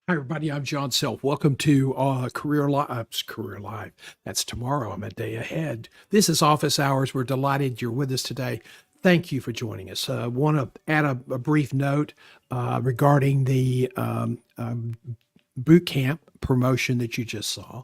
Hi, everybody. I'm John Self. Welcome to Career Live. Career Live. That's tomorrow. I'm a day ahead. This is Office Hours. We're delighted you're with us today. Thank you for joining us. I want to add a brief note regarding the boot camp promotion that you just saw.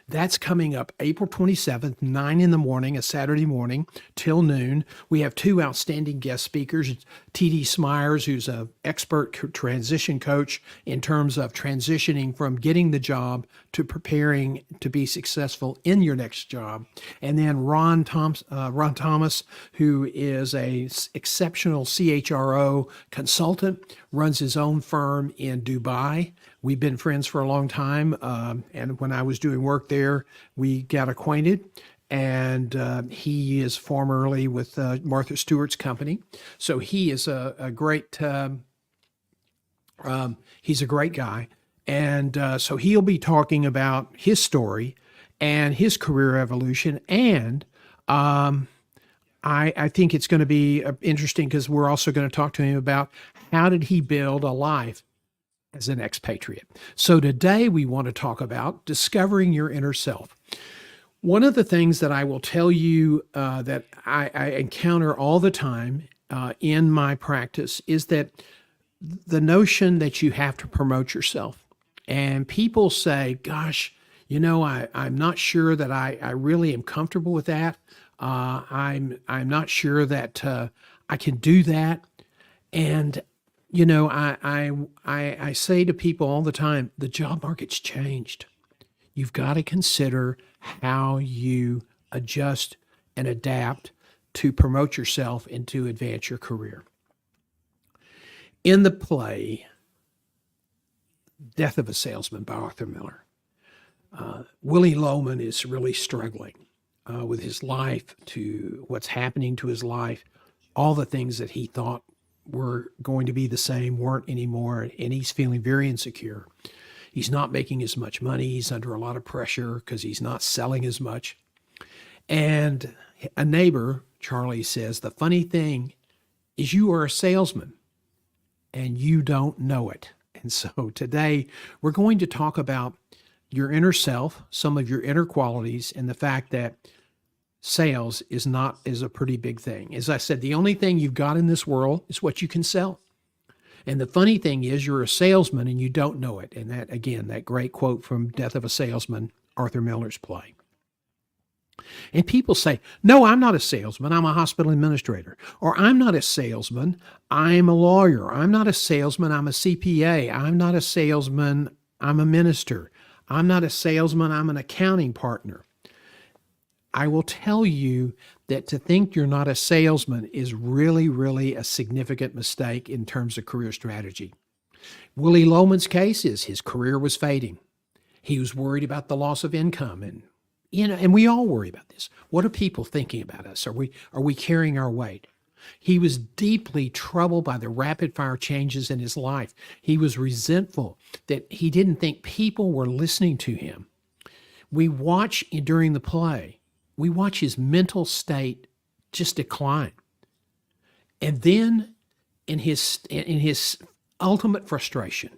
That's coming up April 27th, 9 in the morning, a Saturday morning till noon. We have two outstanding guest speakers, T.D. Smyers, who's an expert transition coach in terms of transitioning from getting the job to preparing to be successful in your next job. And then Ron Thomas, who is a exceptional CHRO consultant, runs his own firm in Dubai. We've been friends for a long time, and when I was doing work there, we got acquainted. And he is formerly with Martha Stewart's company, so he is a great. He's a great guy, and so he'll be talking about his story and his career evolution. And I think it's going to be interesting because we're also going to talk to him about how did he build a life as an expatriate. So today we want to talk about discovering your inner self. One of the things that I will tell you that I encounter all the time in my practice is that the notion that you have to promote yourself. And people say, gosh, I'm not sure that I really am comfortable with that. I'm not sure that I can do that. And I say to people all the time, the job market's changed. You've got to consider how you adjust and adapt to promote yourself and to advance your career. In the play, Death of a Salesman by Arthur Miller, Willy Loman is really struggling with his life, to what's happening to his life. All the things that he thought were going to be the same weren't anymore, and he's feeling very insecure. He's not making as much money. He's under a lot of pressure because he's not selling as much. And a neighbor, Charlie, says, the funny thing is you are a salesman and you don't know it. And so today we're going to talk about your inner self, some of your inner qualities, and the fact that sales is a pretty big thing. As I said, the only thing you've got in this world is what you can sell. And the funny thing is you're a salesman and you don't know it. And that, again, that great quote from Death of a Salesman, Arthur Miller's play. And people say, no, I'm not a salesman. I'm a hospital administrator. Or I'm not a salesman. I'm a lawyer. I'm not a salesman. I'm a CPA. I'm not a salesman. I'm a minister. I'm not a salesman. I'm an accounting partner. I will tell you that to think you're not a salesman is really, really a significant mistake in terms of career strategy. Willy Loman's case is his career was fading. He was worried about the loss of income, and we all worry about this. What are people thinking about us? Are we carrying our weight? He was deeply troubled by the rapid fire changes in his life. He was resentful that he didn't think people were listening to him. We watch during the play. We watch his mental state just decline. And then in his ultimate frustration,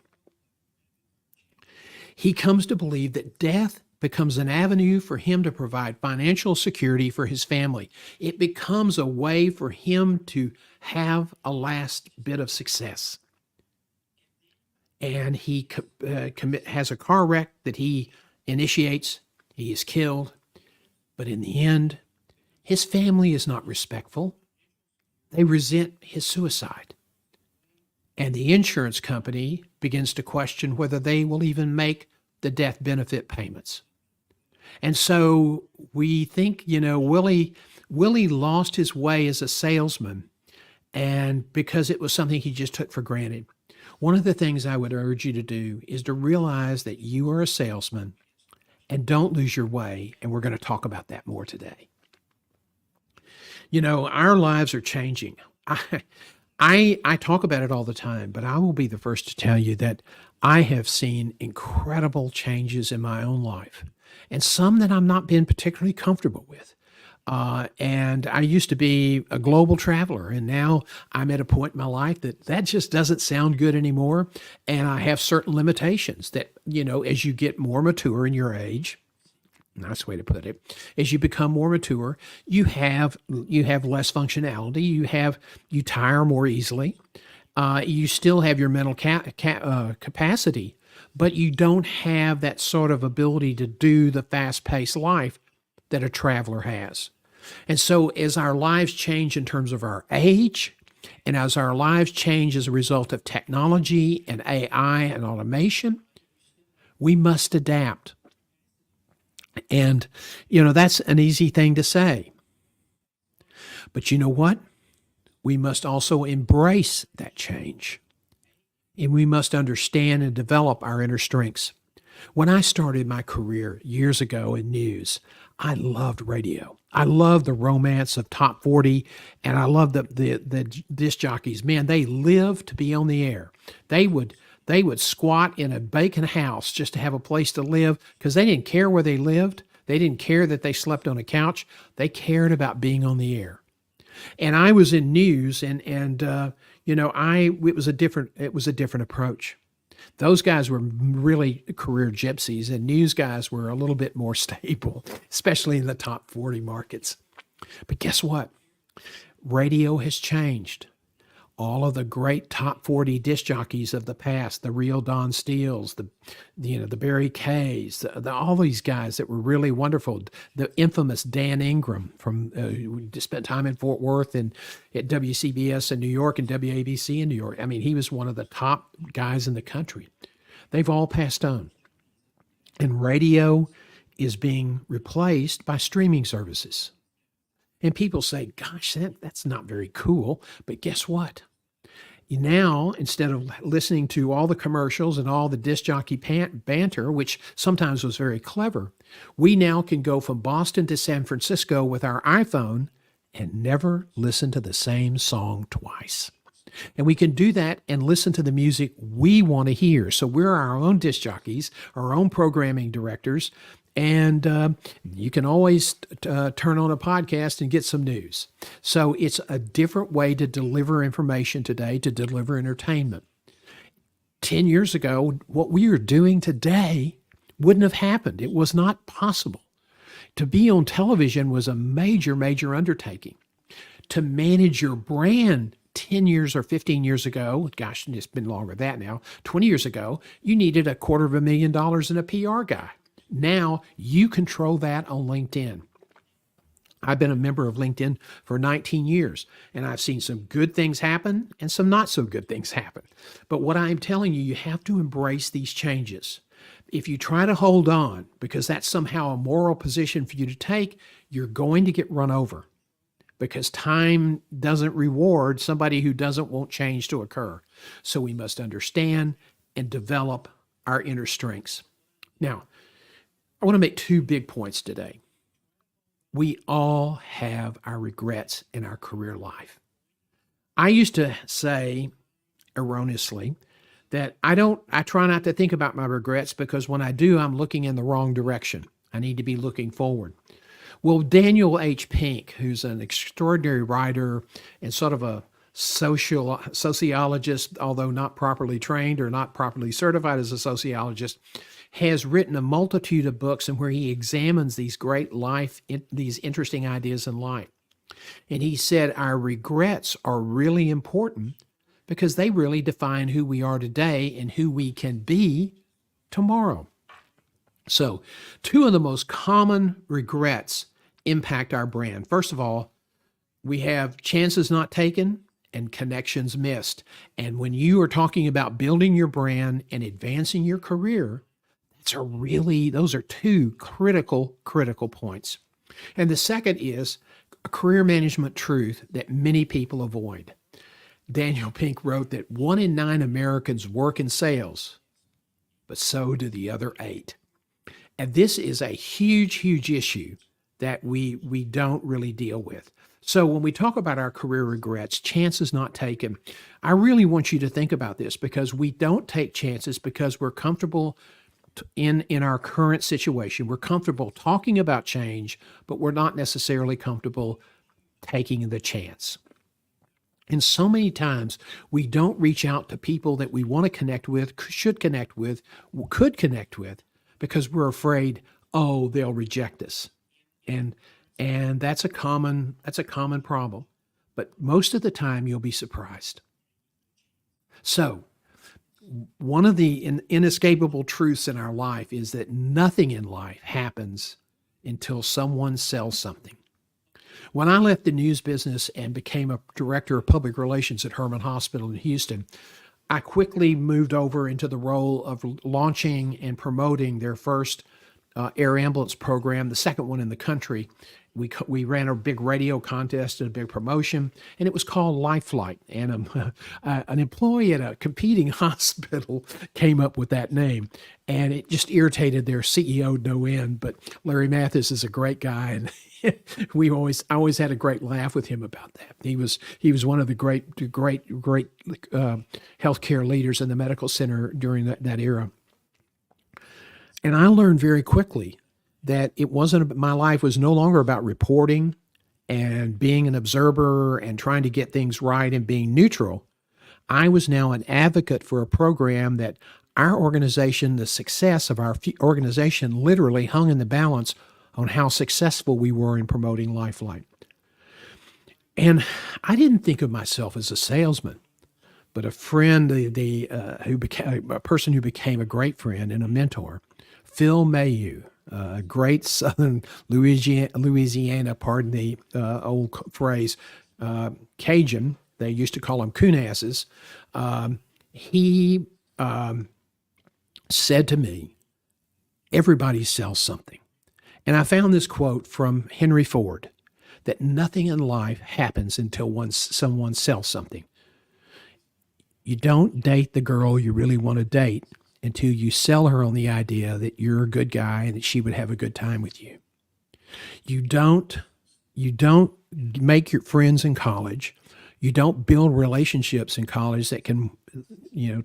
he comes to believe that death becomes an avenue for him to provide financial security for his family. It becomes a way for him to have a last bit of success. And he has a car wreck that he initiates. He is killed. But in the end, his family is not respectful. They resent his suicide. And the insurance company begins to question whether they will even make the death benefit payments. And so we think, Willie lost his way as a salesman, and because it was something he just took for granted. One of the things I would urge you to do is to realize that you are a salesman and don't lose your way. And we're going to talk about that more today. Our lives are changing. I talk about it all the time, but I will be the first to tell you that I have seen incredible changes in my own life, and some that I'm not been particularly comfortable with. And I used to be a global traveler, and now I'm at a point in my life that just doesn't sound good anymore. And I have certain limitations that, as you get more mature in your age, nice way to put it. As you become more mature, you have less functionality. You tire more easily. You still have your mental capacity, but you don't have that sort of ability to do the fast-paced life that a traveler has. And so, as our lives change in terms of our age, and as our lives change as a result of technology and AI and automation, we must adapt. And, that's an easy thing to say. But you know what? We must also embrace that change. And we must understand and develop our inner strengths. When I started my career years ago in news, I loved radio. I loved the romance of Top 40, and I loved the disc jockeys. Man, they lived to be on the air. They would squat in a vacant house just to have a place to live because they didn't care where they lived. They didn't care that they slept on a couch. They cared about being on the air. And I was in news, and it was a different approach. Those guys were really career gypsies, and news guys were a little bit more stable, especially in the top 40 markets. But guess what? Radio has changed. All of the great top 40 disc jockeys of the past, the real Don Steeles, the Barry Kays, all these guys that were really wonderful. The infamous Dan Ingram who spent time in Fort Worth and at WCBS in New York and WABC in New York. I mean, he was one of the top guys in the country. They've all passed on. And radio is being replaced by streaming services. And people say, gosh, that's not very cool. But guess what? Now, instead of listening to all the commercials and all the disc jockey banter, which sometimes was very clever, we now can go from Boston to San Francisco with our iPhone and never listen to the same song twice. And we can do that and listen to the music we want to hear. So we're our own disc jockeys, our own programming directors, and you can always turn on a podcast and get some news. So it's a different way to deliver information today, to deliver entertainment. 10 years ago, what we are doing today wouldn't have happened. It was not possible. To be on television was a major, major undertaking. To manage your brand 10 years or 15 years ago, gosh, it's been longer than that now, 20 years ago, you needed $250,000 in a PR guy. Now you control that on LinkedIn. I've been a member of LinkedIn for 19 years, and I've seen some good things happen and some not so good things happen. But what I'm telling you, you have to embrace these changes. If you try to hold on because that's somehow a moral position for you to take, you're going to get run over because time doesn't reward somebody who doesn't want change to occur. So we must understand and develop our inner strengths. Now, I want to make two big points today. We all have our regrets in our career life. I used to say erroneously that I try not to think about my regrets because when I do, I'm looking in the wrong direction. I need to be looking forward. Well, Daniel H. Pink, who's an extraordinary writer and sort of a sociologist, although not properly trained or not properly certified as a sociologist, has written a multitude of books in where he examines these these interesting ideas in life. And he said our regrets are really important because they really define who we are today and who we can be tomorrow. So, two of the most common regrets impact our brand. First of all, we have chances not taken and connections missed. And when you are talking about building your brand and advancing your career, those are two critical points. And the second is a career management truth that many people avoid. Daniel Pink wrote that 1 in 9 Americans work in sales, but so do the other 8. And this is a huge issue that we don't really deal with. So when we talk about our career regrets, chances not taken, I really want you to think about this because we don't take chances because we're comfortable in our current situation. We're comfortable talking about change, but we're not necessarily comfortable taking the chance. And so many times we don't reach out to people that we want to connect with, should connect with, could connect with, because we're afraid, oh, they'll reject us. And that's a common problem. But most of the time you'll be surprised. So, one of the inescapable truths in our life is that nothing in life happens until someone sells something. When I left the news business and became a director of public relations at Herman Hospital in Houston, I quickly moved over into the role of launching and promoting their first air ambulance program, the second one in the country. We ran a big radio contest and a big promotion, and it was called Life Flight. And an employee at a competing hospital came up with that name, and it just irritated their CEO no end. But Larry Mathis is a great guy, and I always had a great laugh with him about that. He was one of the great healthcare leaders in the medical center during that era. And I learned very quickly that my life was no longer about reporting and being an observer and trying to get things right and being neutral. I was now an advocate for a program that our organization, the success of our organization, literally hung in the balance on how successful we were in promoting Lifeline. And I didn't think of myself as a salesman, but a friend, a person who became a great friend and a mentor, Phil Mayhew, a great Southern Louisiana, pardon the old phrase, Cajun. They used to call them coonasses. He said to me, everybody sells something. And I found this quote from Henry Ford, that nothing in life happens until someone sells something. You don't date the girl you really want to date until you sell her on the idea that you're a good guy and that she would have a good time with you. You don't make your friends in college. You don't build relationships in college that can,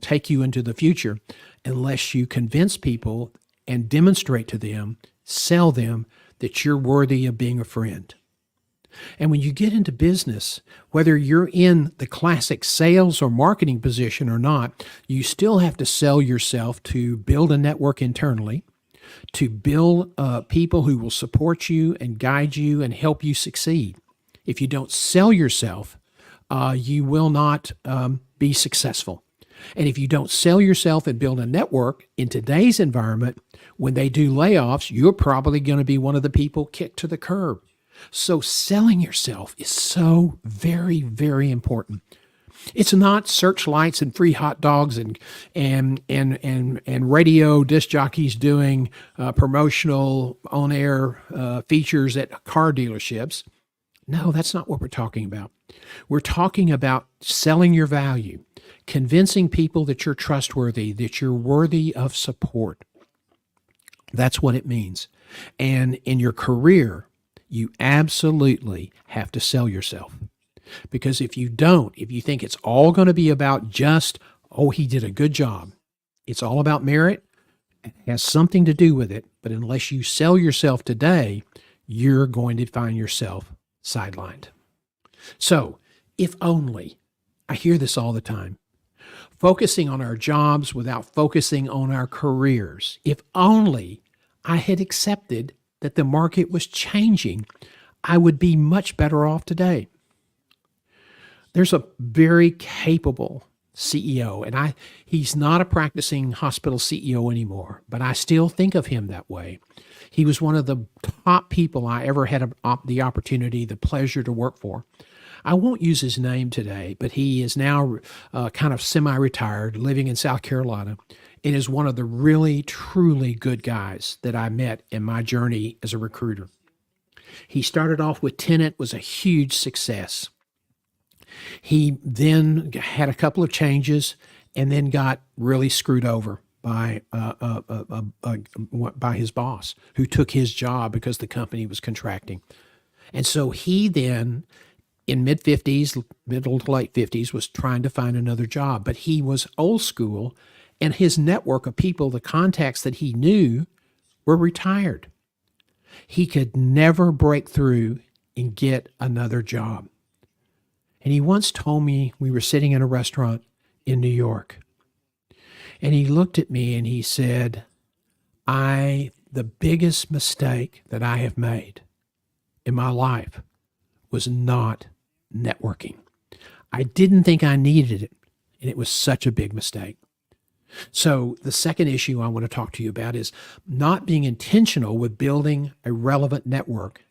take you into the future unless you convince people and demonstrate to them, sell them that you're worthy of being a friend. And when you get into business, whether you're in the classic sales or marketing position or not, you still have to sell yourself to build a network internally, to build people who will support you and guide you and help you succeed. If you don't sell yourself, you will not be successful. And if you don't sell yourself and build a network in today's environment, when they do layoffs, you're probably going to be one of the people kicked to the curb. So selling yourself is so very, very important. It's not searchlights and free hot dogs and radio disc jockeys doing promotional on-air features at car dealerships. No, that's not what we're talking about. We're talking about selling your value, convincing people that you're trustworthy, that you're worthy of support. That's what it means. And in your career, you absolutely have to sell yourself. Because if you don't, if you think it's all going to be about just, oh, he did a good job, it's all about merit, it has something to do with it. But unless you sell yourself today, you're going to find yourself sidelined. So, if only, I hear this all the time, focusing on our jobs without focusing on our careers. If only I had accepted that the market was changing, I would be much better off today. There's a very capable CEO, and he's not a practicing hospital CEO anymore, but I still think of him that way. He was one of the top people I ever had the opportunity, the pleasure to work for. I won't use his name today, but he is now kind of semi-retired, living in South Carolina, and is one of the really, truly good guys that I met in my journey as a recruiter. He started off with Tenet, was a huge success. He then had a couple of changes and then got really screwed over by his boss, who took his job because the company was contracting. And so he then, in mid-50s, middle to late 50s, was trying to find another job. But he was old school, and his network of people, the contacts that he knew, were retired. He could never break through and get another job. And he once told me, we were sitting in a restaurant in New York, and he looked at me and he said, I The biggest mistake that I have made in my life was not networking. I didn't think I needed it, and it was such a big mistake. So, the second issue I want to talk to you about is not being intentional with building a relevant network.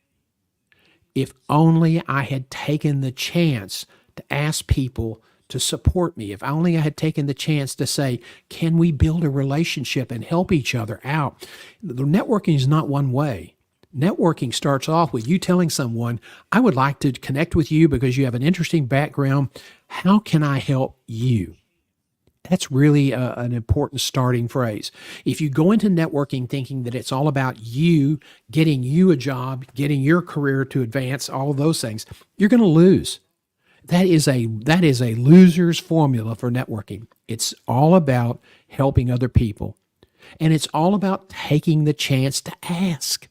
If only I had taken the chance to ask people to support me, if only I had taken the chance to say, can we build a relationship and help each other out? The networking is not one way. Networking starts off with you telling someone, I would like to connect with you because you have an interesting background. How can I help you? That's really an important starting phrase. If you go into networking thinking that it's all about you, getting you a job, getting your career to advance, all of those things, you're going to lose. That is a loser's formula for networking. It's all about helping other people. And it's all about taking the chance to ask.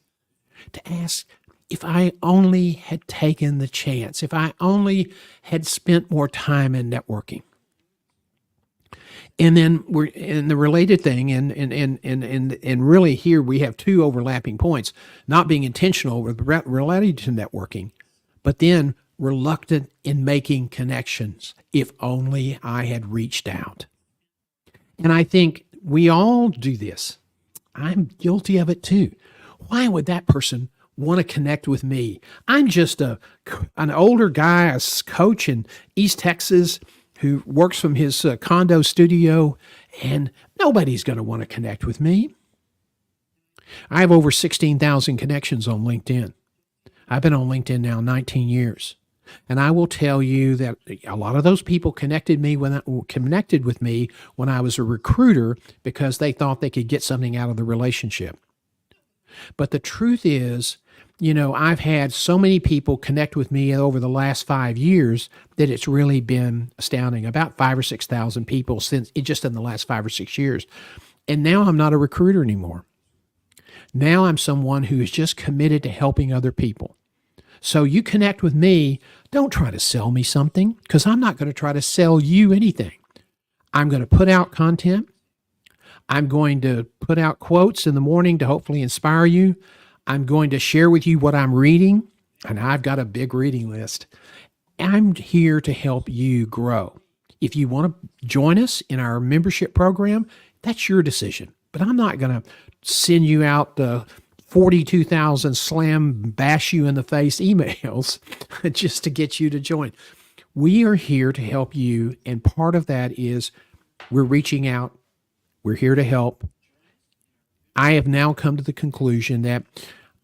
If I only had taken the chance, if I only had spent more time in networking. And then we're in the related thing, and really here we have two overlapping points: not being intentional related to networking, but then reluctant in making connections. If only I had reached out. And I think we all do this. I'm guilty of it too. Why would that person want to connect with me? I'm just an older guy, a coach in East Texas, who works from his condo studio, and nobody's going to want to connect with me. I have over 16,000 connections on LinkedIn. I've been on LinkedIn now 19 years. And I will tell you that a lot of those people connected with me when I was a recruiter because they thought they could get something out of the relationship. But the truth is, I've had so many people connect with me over the last 5 years that it's really been astounding. About 5,000 or 6,000 people just in the last 5 or 6 years. And now I'm not a recruiter anymore. Now I'm someone who is just committed to helping other people. So you connect with me, don't try to sell me something, because I'm not going to try to sell you anything. I'm going to put out content. I'm going to put out quotes in the morning to hopefully inspire you. I'm going to share with you what I'm reading, and I've got a big reading list. I'm here to help you grow. If you want to join us in our membership program, that's your decision. But I'm not going to send you out the 42,000 slam bash you in the face emails just to get you to join. We are here to help you, and part of that is we're reaching out. We're here to help. I have now come to the conclusion that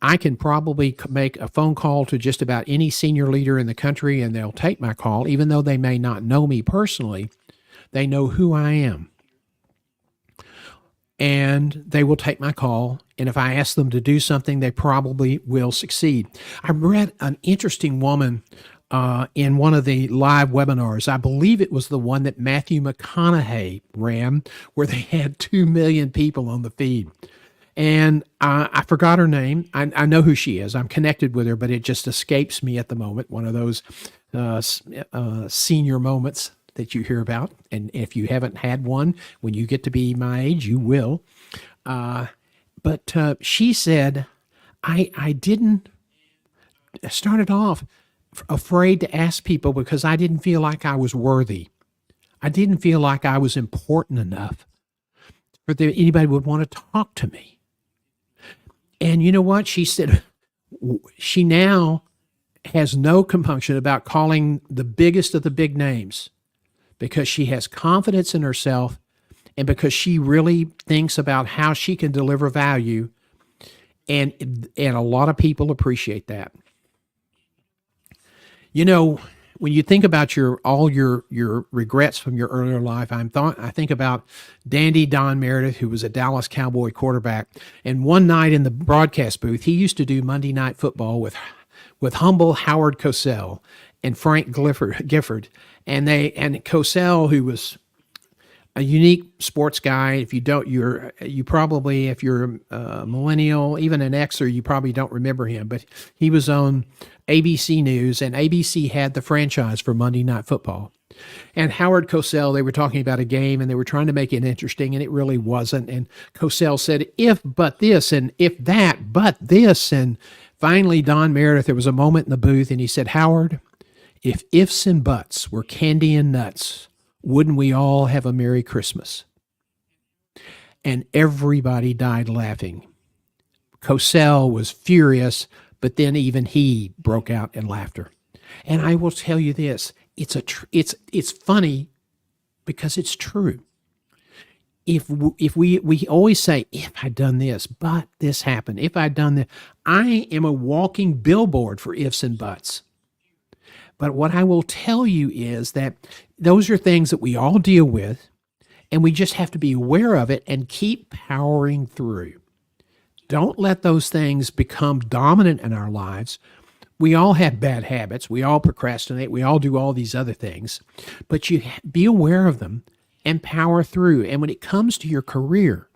I can probably make a phone call to just about any senior leader in the country, and they'll take my call, even though they may not know me personally. They know who I am. And they will take my call. And if I ask them to do something, they probably will succeed. I read an interesting woman in one of the live webinars. I believe it was the one that Matthew McConaughey ran, where they had 2 million people on the feed. And I forgot her name. I know who she is. I'm connected with her, but it just escapes me at the moment. One of those senior moments that you hear about. And if you haven't had one, when you get to be my age, you will. But she said, I started off afraid to ask people because I didn't feel like I was worthy. I didn't feel like I was important enough for anybody would want to talk to me. And you know what? She said she now has no compunction about calling the biggest of the big names because she has confidence in herself and because she really thinks about how she can deliver value. And a lot of people appreciate that. When you think about all your regrets from your earlier life, I think about Dandy Don Meredith, who was a Dallas Cowboy quarterback. And one night in the broadcast booth, he used to do Monday Night Football with humble Howard Cosell and Frank Gifford. And Cosell, who was a unique sports guy. If you're a millennial, even an Xer, you probably don't remember him, but he was on ABC News, and ABC had the franchise for Monday Night Football. And Howard Cosell, they were talking about a game and they were trying to make it interesting, and it really wasn't. And Cosell said, if but this, and if that, but this. And finally, Don Meredith, there was a moment in the booth, and he said, Howard, if ifs and buts were candy and nuts, wouldn't we all have a Merry Christmas? And everybody died laughing. Cosell was furious, but then even he broke out in laughter. And I will tell you this, it's funny because it's true. If we always say, if I'd done this, but this happened, if I'd done this, I am a walking billboard for ifs and buts. But what I will tell you is that those are things that we all deal with, and we just have to be aware of it and keep powering through. Don't let those things become dominant in our lives. We all have bad habits. We all procrastinate. We all do all these other things. But you be aware of them and power through. And when it comes to your career,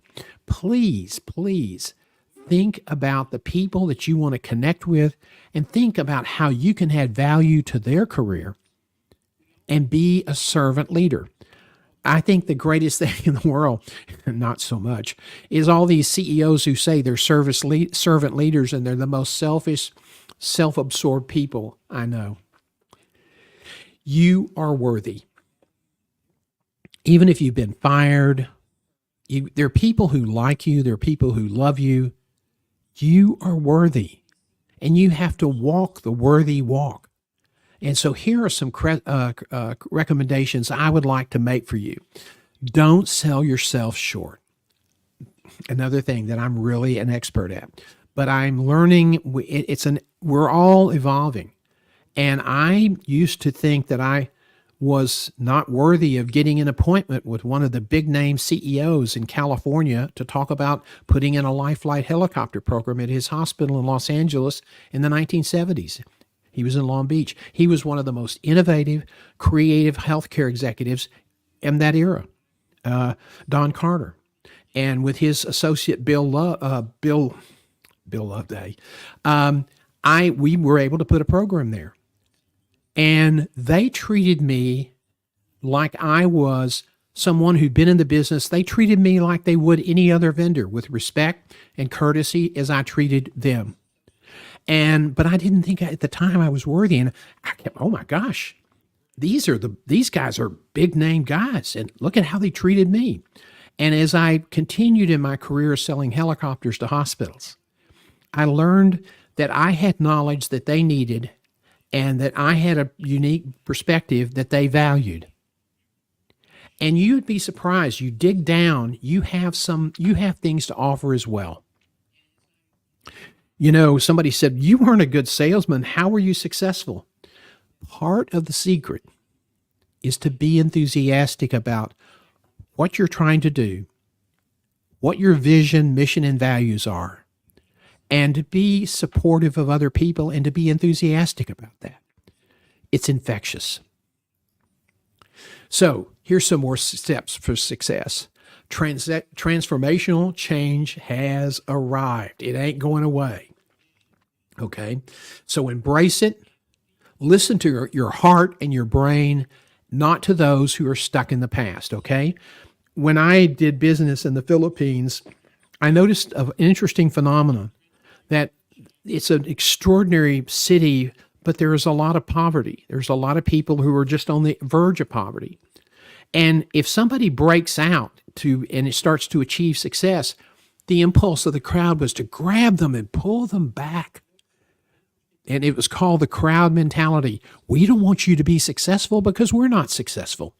please, please think about the people that you want to connect with and think about how you can add value to their career and be a servant leader. I think the greatest thing in the world, not so much, is all these CEOs who say they're servant leaders and they're the most selfish, self-absorbed people I know. You are worthy. Even if you've been fired, there are people who like you, there are people who love you. You are worthy, and you have to walk the worthy walk. And so here are some recommendations I would like to make for you. Don't sell yourself short. Another thing that I'm really an expert at. But I'm learning, we're all evolving. And I used to think that I was not worthy of getting an appointment with one of the big name CEOs in California to talk about putting in a life flight helicopter program at his hospital in Los Angeles in the 1970s. He was in Long Beach. He was one of the most innovative, creative healthcare executives in that era, Don Carter. And with his associate Bill Loveday, we were able to put a program there. And they treated me like I was someone who'd been in the business. They treated me like they would any other vendor, with respect and courtesy as I treated them. But I didn't think at the time I was worthy. And I kept, oh my gosh, these guys are big name guys. And look at how they treated me. And as I continued in my career selling helicopters to hospitals, I learned that I had knowledge that they needed and that I had a unique perspective that they valued. And you'd be surprised. You dig down, you have things to offer as well. You know, somebody said, you weren't a good salesman. How were you successful? Part of the secret is to be enthusiastic about what you're trying to do, what your vision, mission, and values are, and to be supportive of other people and to be enthusiastic about that. It's infectious. So here's some more steps for success. Transformational change has arrived. It ain't going away. Okay? So embrace it. Listen to your heart and your brain, not to those who are stuck in the past. Okay? When I did business in the Philippines, I noticed an interesting phenomenon that it's an extraordinary city, but there is a lot of poverty. There's a lot of people who are just on the verge of poverty. And if somebody breaks out and it starts to achieve success, the impulse of the crowd was to grab them and pull them back. And it was called the crowd mentality. We don't want you to be successful because we're not successful.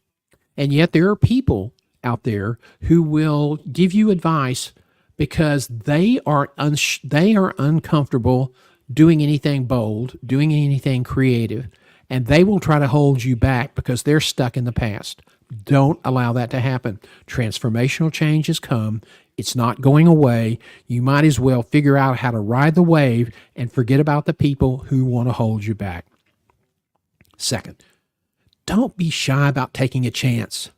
And yet there are people out there who will give you advice because they are uncomfortable doing anything bold, doing anything creative, and they will try to hold you back because they're stuck in the past. Don't allow that to happen. Transformational change has come. It's not going away. You might as well figure out how to ride the wave and forget about the people who want to hold you back. Second, don't be shy about taking a chance.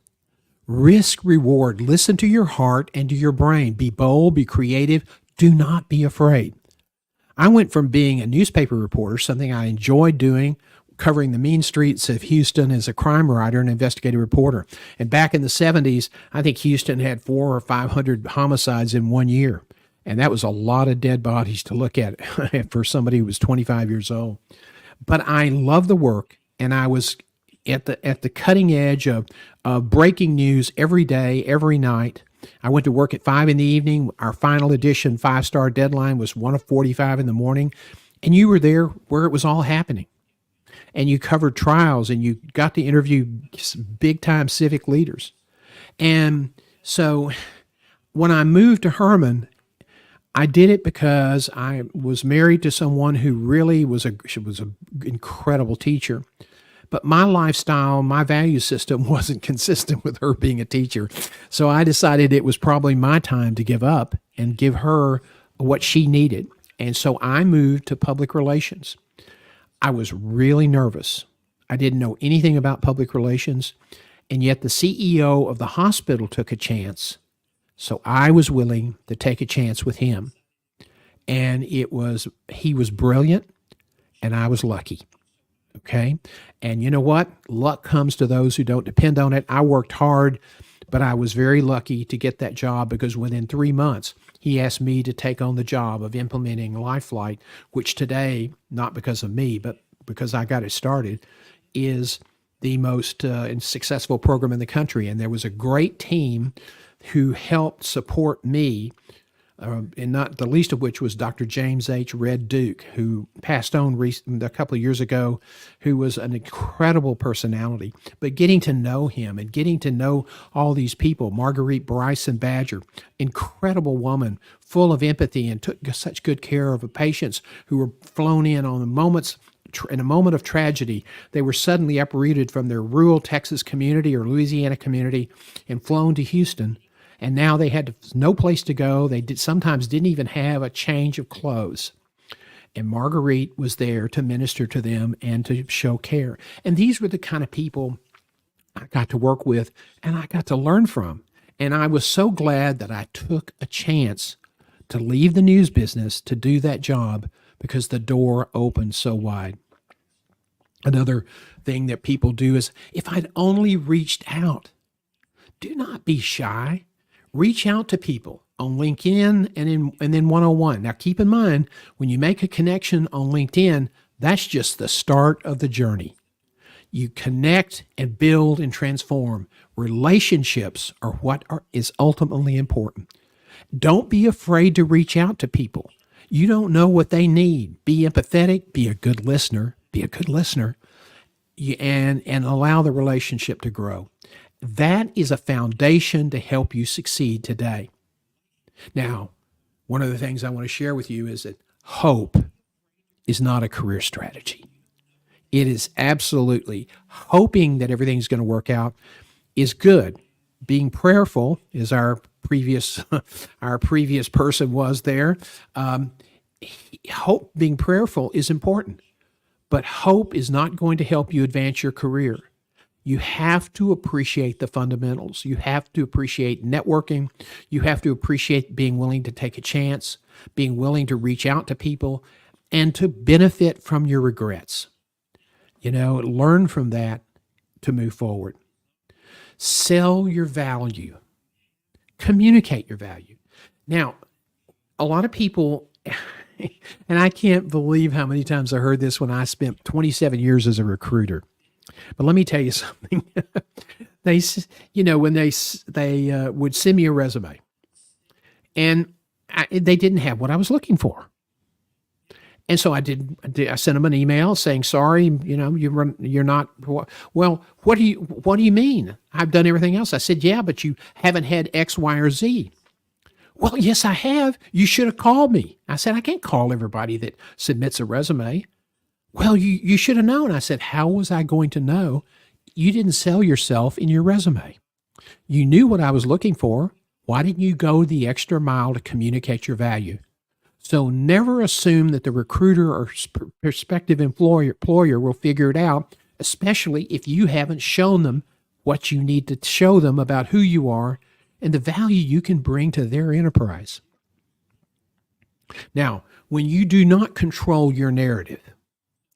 Risk reward. Listen to your heart and to your brain. Be bold, be creative. Do not be afraid. I went from being a newspaper reporter, something I enjoyed doing, covering the mean streets of Houston as a crime writer and investigative reporter. And back in the 70s, I think Houston had 400 or 500 homicides in one year. And that was a lot of dead bodies to look at for somebody who was 25 years old. But I love the work, and I was at the cutting edge of breaking news every day, every night. I went to work at 5 in the evening. Our final edition 5-star deadline was 1:45 in the morning. And you were there where it was all happening. And you covered trials, and you got to interview big-time civic leaders. And so when I moved to Herman, I did it because I was married to someone who really was she was an incredible teacher. But my lifestyle, my value system wasn't consistent with her being a teacher. So I decided it was probably my time to give up and give her what she needed. And so I moved to public relations. I was really nervous. I didn't know anything about public relations. And yet the CEO of the hospital took a chance. So I was willing to take a chance with him. And he was brilliant, and I was lucky. Okay. And you know what? Luck comes to those who don't depend on it. I worked hard, but I was very lucky to get that job because within 3 months, he asked me to take on the job of implementing LifeFlight, which today, not because of me, but because I got it started, is the most successful program in the country. And there was a great team who helped support me, and not the least of which was Dr. James H. Red Duke, who passed on a couple of years ago, who was an incredible personality. But getting to know him and getting to know all these people, Marguerite Bryson Badger, incredible woman, full of empathy and took such good care of the patients who were flown in on the moments. In a moment of tragedy, they were suddenly uprooted from their rural Texas community or Louisiana community and flown to Houston. And now they had no place to go. They sometimes didn't even have a change of clothes. And Marguerite was there to minister to them and to show care. And these were the kind of people I got to work with and I got to learn from. And I was so glad that I took a chance to leave the news business to do that job because the door opened so wide. Another thing that people do is, if I'd only reached out, do not be shy. Reach out to people on LinkedIn and then one-on-one. Now, keep in mind, when you make a connection on LinkedIn, that's just the start of the journey. You connect and build and transform. Relationships are what is ultimately important. Don't be afraid to reach out to people. You don't know what they need. Be empathetic. Be a good listener. And allow the relationship to grow. That is a foundation to help you succeed today. Now, one of the things I want to share with you is that hope is not a career strategy. It is absolutely hoping that everything's going to work out is good. Being prayerful, as our previous person was there, being prayerful is important. But hope is not going to help you advance your career. You have to appreciate the fundamentals. You have to appreciate networking. You have to appreciate being willing to take a chance, being willing to reach out to people, and to benefit from your regrets. Learn from that to move forward. Sell your value. Communicate your value. Now, a lot of people, and I can't believe how many times I heard this when I spent 27 years as a recruiter. But let me tell you something. When they would send me a resume, and they didn't have what I was looking for, and so I sent them an email saying, "Sorry, you're not." Well, what do you mean? I've done everything else. I said, "Yeah, but you haven't had X, Y, or Z." Well, yes, I have. You should have called me. I said, I can't call everybody that submits a resume. Well, you should have known. I said, how was I going to know? You didn't sell yourself in your resume. You knew what I was looking for. Why didn't you go the extra mile to communicate your value? So never assume that the recruiter or prospective employer will figure it out, especially if you haven't shown them what you need to show them about who you are and the value you can bring to their enterprise. Now, when you do not control your narrative,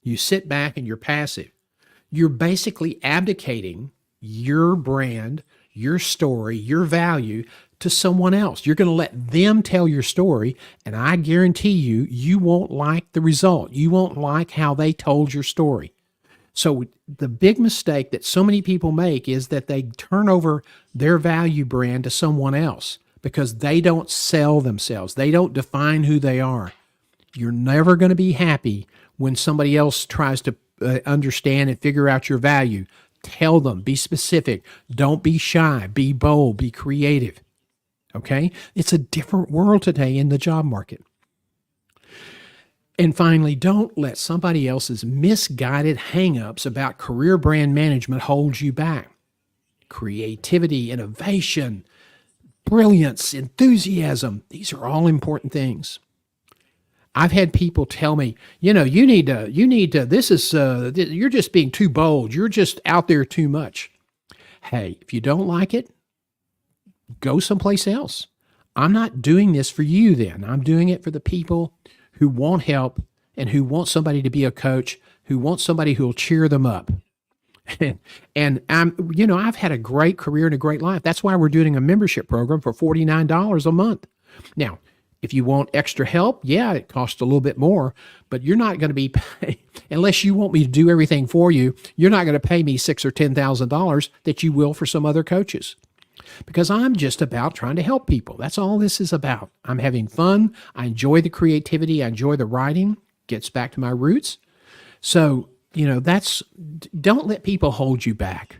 You sit back and you're passive. You're basically abdicating your brand, your story, your value to someone else. You're going to let them tell your story, and I guarantee you, you won't like the result. You won't like how they told your story. So the big mistake that so many people make is that they turn over their value brand to someone else because they don't sell themselves. They don't define who they are. You're never going to be happy when somebody else tries to understand and figure out your value. Tell them, be specific. Don't be shy, be bold, be creative. Okay? It's a different world today in the job market. And finally, don't let somebody else's misguided hangups about career brand management hold you back. Creativity, innovation, brilliance, enthusiasm, these are all important things. I've had people tell me, you need to, you're just being too bold. You're just out there too much. Hey, if you don't like it, go someplace else. I'm not doing this for you then. I'm doing it for the people who want help and who want somebody to be a coach, who want somebody who will cheer them up. And I've had a great career and a great life. That's why we're doing a membership program for $49 a month. Now, if you want extra help, yeah, it costs a little bit more, but you're not going to be paid, unless you want me to do everything for you, you're not going to pay me $6,000 or $10,000 that you will for some other coaches. Because I'm just about trying to help people. That's all this is about. I'm having fun. I enjoy the creativity. I enjoy the writing. Gets back to my roots. So, don't let people hold you back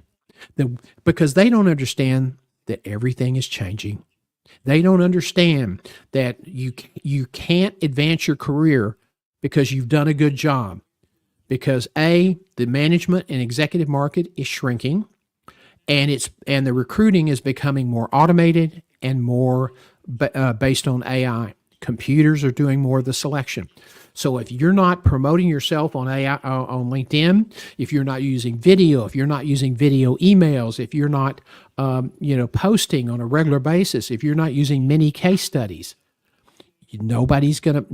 because they don't understand that everything is changing. They don't understand that you can't advance your career because you've done a good job. Because the management and executive market is shrinking. And the recruiting is becoming more automated and more based on AI. Computers are doing more of the selection. So if you're not promoting yourself on AI on LinkedIn, if you're not using video, if you're not using video emails, if you're not posting on a regular basis, if you're not using mini case studies, nobody's going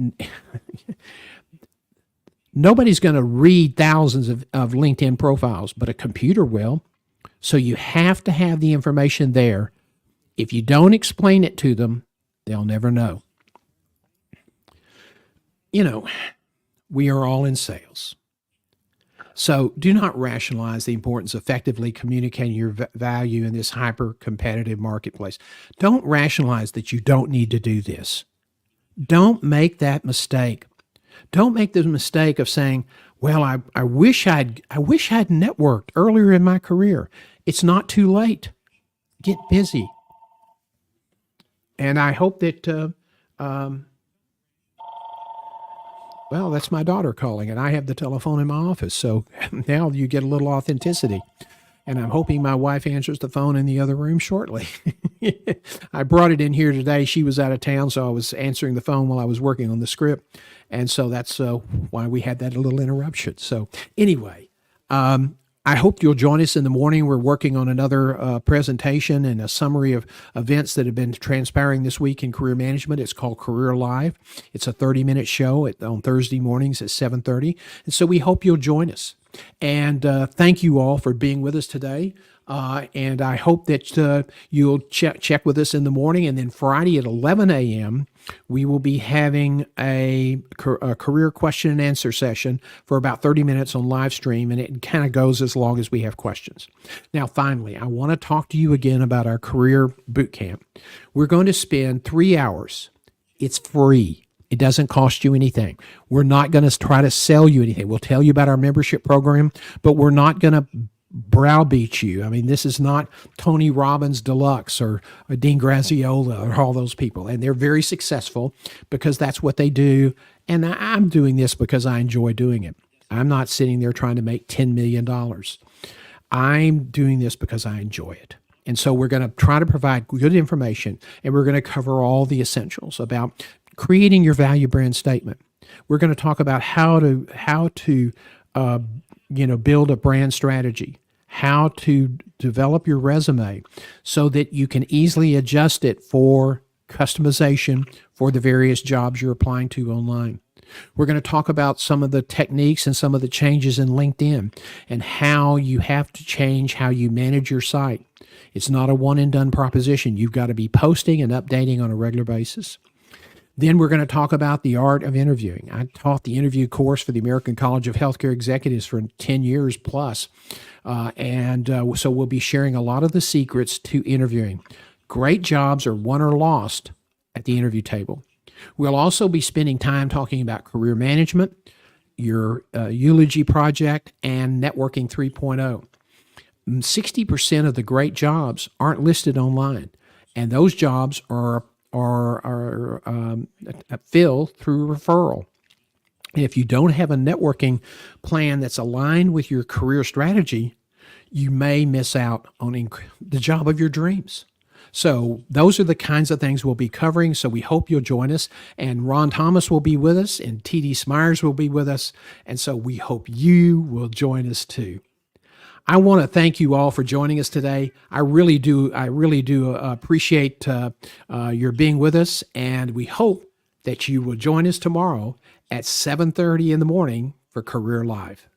to read thousands of LinkedIn profiles, but a computer will. So you have to have the information there. If you don't explain it to them, they'll never know. We are all in sales. So do not rationalize the importance of effectively communicating your value in this hyper-competitive marketplace. Don't rationalize that you don't need to do this. Don't make that mistake. Don't make the mistake of saying, well, I wish I'd networked earlier in my career. It's not too late. Get busy. And I hope that, that's my daughter calling, and I have the telephone in my office. So now you get a little authenticity. And I'm hoping my wife answers the phone in the other room shortly. I brought it in here today. She was out of town, so I was answering the phone while I was working on the script. And so that's why we had that little interruption. So anyway, I hope you'll join us in the morning. We're working on another presentation and a summary of events that have been transpiring this week in career management. It's called Career Live. It's a 30-minute show on Thursday mornings at 7:30. And so we hope you'll join us. And thank you all for being with us today. And I hope that you'll check with us in the morning. And then Friday at 11 a.m., we will be having a career question and answer session for about 30 minutes on live stream. And it kind of goes as long as we have questions. Now, finally, I want to talk to you again about our career boot camp. We're going to spend 3 hours. It's free. It doesn't cost you anything. We're not going to try to sell you anything. We'll tell you about our membership program, but we're not going to browbeat you. I mean, this is not Tony Robbins Deluxe or Dean Graziosi or all those people. And they're very successful because that's what they do. And I'm doing this because I enjoy doing it. I'm not sitting there trying to make $10 million. I'm doing this because I enjoy it. And so we're going to try to provide good information, and we're going to cover all the essentials about creating your value brand statement. We're going to talk about how to build a brand strategy, how to develop your resume so that you can easily adjust it for customization for the various jobs you're applying to online. We're going to talk about some of the techniques and some of the changes in LinkedIn and how you have to change how you manage your site. It's not a one and done proposition. You've got to be posting and updating on a regular basis. Then we're going to talk about the art of interviewing. I taught the interview course for the American College of Healthcare Executives for 10 years plus. So we'll be sharing a lot of the secrets to interviewing. Great jobs are won or lost at the interview table. We'll also be spending time talking about career management, your eulogy project, and networking 3.0. 60% of the great jobs aren't listed online, and those jobs are filled through referral. And if you don't have a networking plan that's aligned with your career strategy, you may miss out on the job of your dreams. So those are the kinds of things we'll be covering. So we hope you'll join us. And Ron Thomas will be with us, and T.D. Smyers will be with us. And so we hope you will join us too. I want to thank you all for joining us today. I really do appreciate your being with us, and we hope that you will join us tomorrow at 7:30 in the morning for Career Live.